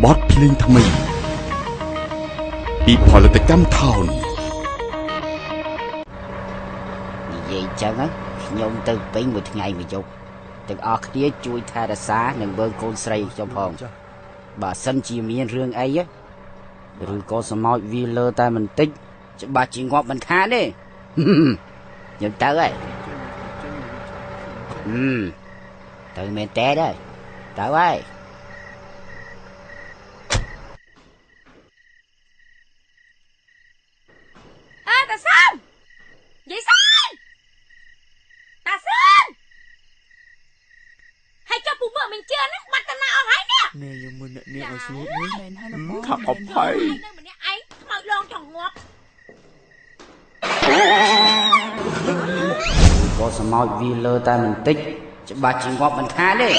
บอสเพลงทำไมពីផលិតកម្មថោននិយាយចឹងខ្ញុំទៅពេញមួយថ្ងៃមួយយប់ទាំងអស់គ្នាជួយថែរក្សានិងមើលកូនស្រីខ្ញុំផងបើសិនជាមានរឿងអីឬក៏សម្ោចវាលើតែបន្តិចច្បាស់ជាងាប់មិនខានទេខ្ញុំទៅហើយទៅមែនតើដែរទៅហើយតាសឿនយាយសឿនតាសឿនហើយចុះពូមើលមិនជឿហ្នឹងបាត់តាណាអស់ហើយនេះនេះយើងមើលអ្នកនេះឲ្យស្រួលនេះមែនហើយណាបងថាអភ័យនៅម្នាក់ឯងខ្មៅលងចង់ងាប់ក៏សម្ោចវាលើតែបន្តិចច្បាស់ជាងាប់មិនខានទេ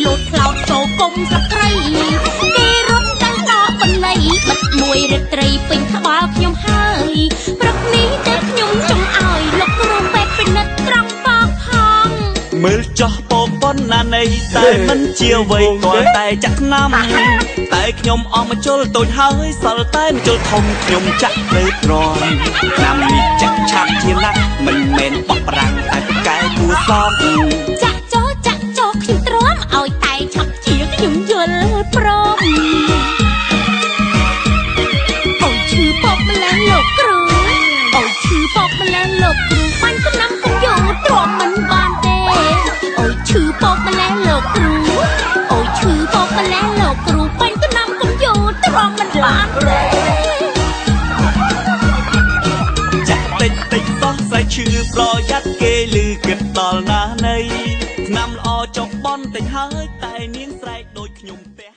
លូតផ្លោតចូលគុំសក្រីគេរត់កាន់ដកបន្លៃបិទមួយរាត្រីពេញក្បាលខ្ញុំហើយព្រឹកនេះតែខ្ញុំចង់ឲ្យលោកគ្រូពេទ្យពិនិត្យត្រង់បោកផងមើលចោះពកប៉ុណ្ណាណីតែមិនជាអ្វីទាល់តែចាក់ឆ្នាំតែខ្ញុំអស់មកជុលតូចហើយសល់តែមកជុលធំខ្ញុំចាក់ទៅទ្រាំឆ្នាំនេះចាក់ឆាប់ជាណាស់មិនមែនបោះប្រាំងតែប្រកែគួសមចាក់ចោខ្ញុំទ្រាំឲ្យតែឆាប់ជាខ្ញុំយល់ព្រមអូយឈឺពកម្ល៉េះលោកគ្រូអូយឈឺពកម្ល៉េះលោកគ្រូបាញ់ចំណាំកុំយកទ្រាំមិនបានទេអូយឈឺពកម្ល៉េះលោកគ្រូអូយឈឺពកម្ល៉េះលោកគ្រូបាញ់ចំណាំកុំយកទ្រាំមិនបានទេចាក់តិចសោះស្អែកឈឺប្រយ័ត្នគេលឺគិតដល់ណាណីឆ្នាំល្អចុកបន់តិចហើយតែនាងស្រែកដូចខ្ញុំផ្ទះ